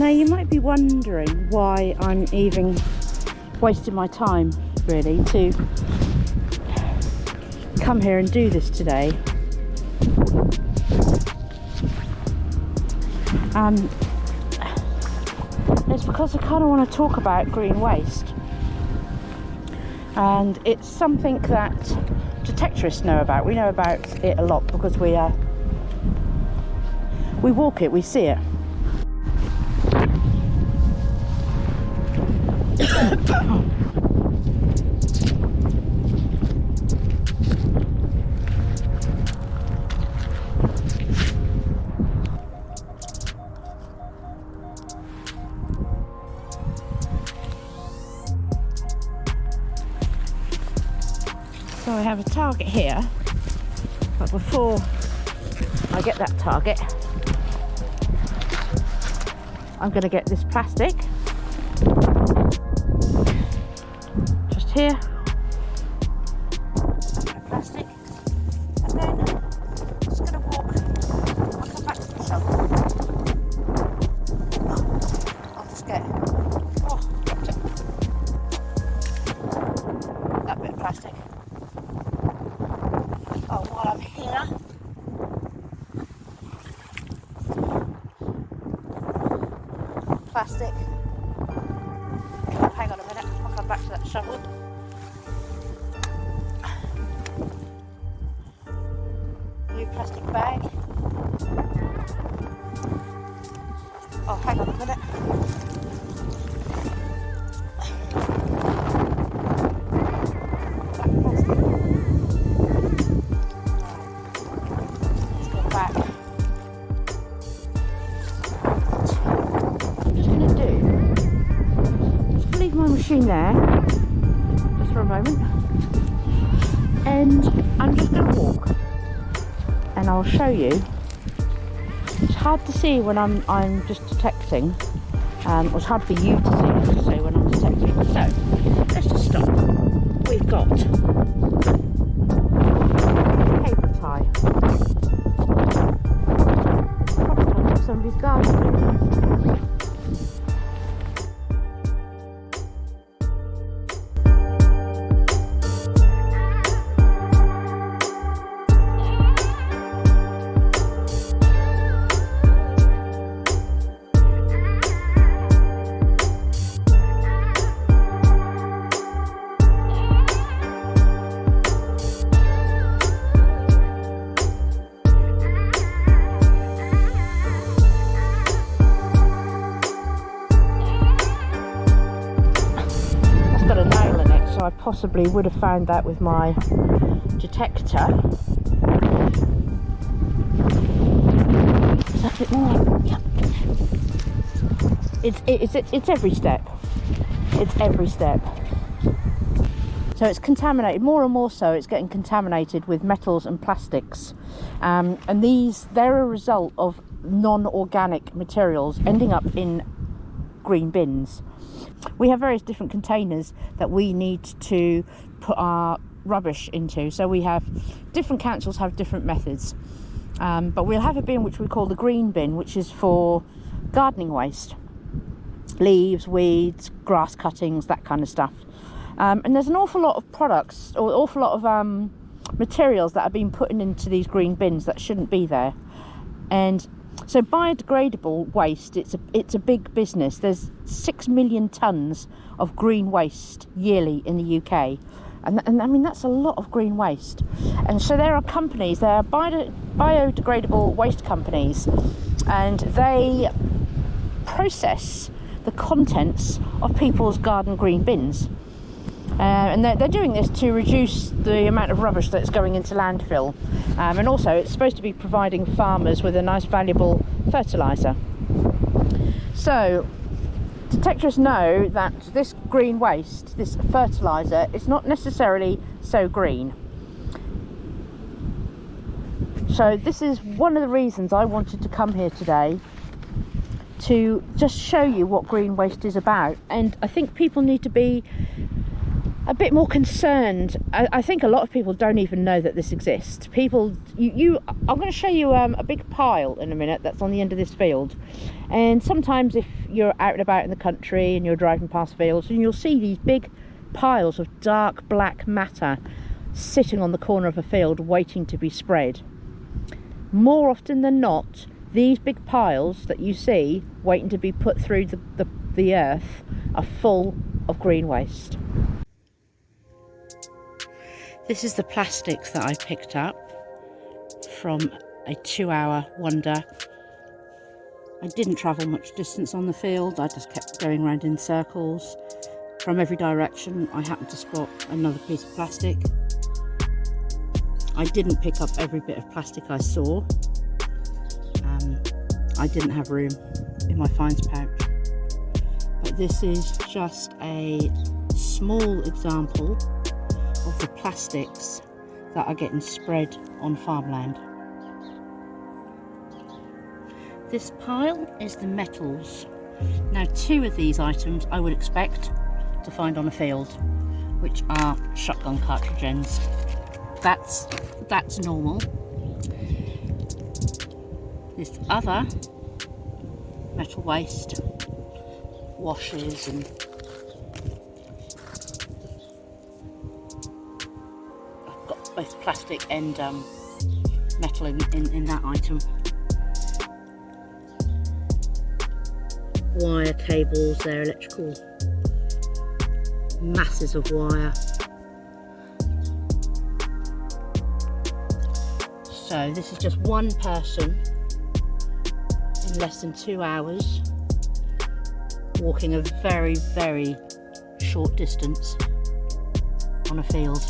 Now you might be wondering why I'm even wasting my time really to come here and do this today. It's because I kind of want to talk about green waste, and it's something that detectorists know about. We know about it a lot because we walk it, we see it. So I have a target here, but before I get that target, I'm going to get this plastic just here, plastic, and then I'm just going to walk. I'll come back to the shovel. I'll just get that bit of plastic. Oh, while I'm here, plastic. Hang on a minute, I'll come back to that shovel. Blue plastic bag. Oh, hang on a minute. There just for a moment, and I'm just going to walk and I'll show you. It's hard to see when I'm just detecting, it's hard for you to see, I should say, when I'm detecting. So let's just stop. We've got paper tie, probably somebody's garden. I possibly would have found that with my detector. Is that a bit more? Yeah. It's every step. It's every step. So it's contaminated, more and more so. It's getting contaminated with metals and plastics, and they're a result of non-organic materials ending up in green bins. We have various different containers that we need to put our rubbish into. So we have different councils have different methods, but we'll have a bin which we call the green bin, which is for gardening waste, leaves, weeds, grass cuttings, that kind of stuff. And there's an awful lot of products, or an awful lot of materials that are being put into these green bins that shouldn't be there. And so biodegradable waste, it's a big business. There's 6 million tonnes of green waste yearly in the UK, and I mean that's a lot of green waste. And so there are companies, there are biodegradable waste companies, and they process the contents of people's garden green bins. And they're doing this to reduce the amount of rubbish that's going into landfill, and also it's supposed to be providing farmers with a nice valuable fertiliser. So detectorists know that this green waste, this fertiliser, is not necessarily so green. So this is one of the reasons I wanted to come here today, to just show you what green waste is about. And I think people need to be a bit more concerned. I think a lot of people don't even know that this exists. People, I'm going to show you a big pile in a minute that's on the end of this field. And sometimes if you're out and about in the country and you're driving past fields, and you'll see these big piles of dark black matter sitting on the corner of a field waiting to be spread. More often than not, these big piles that you see waiting to be put through the earth are full of green waste. This is the plastics that I picked up from a 2-hour wander. I didn't travel much distance on the field, I just kept going around in circles. From every direction I happened to spot another piece of plastic. I didn't pick up every bit of plastic I saw. I didn't have room in my finds pouch. But this is just a small example of the plastics that are getting spread on farmland. This pile is the metals. Now 2 of these items I would expect to find on a field, which are shotgun cartridge ends. That's normal. This other metal waste, washes and I've got both plastic and metal in that item. Wire cables, they're electrical masses of wire. So this is just one person in less than 2 hours walking a very, very short distance on a field.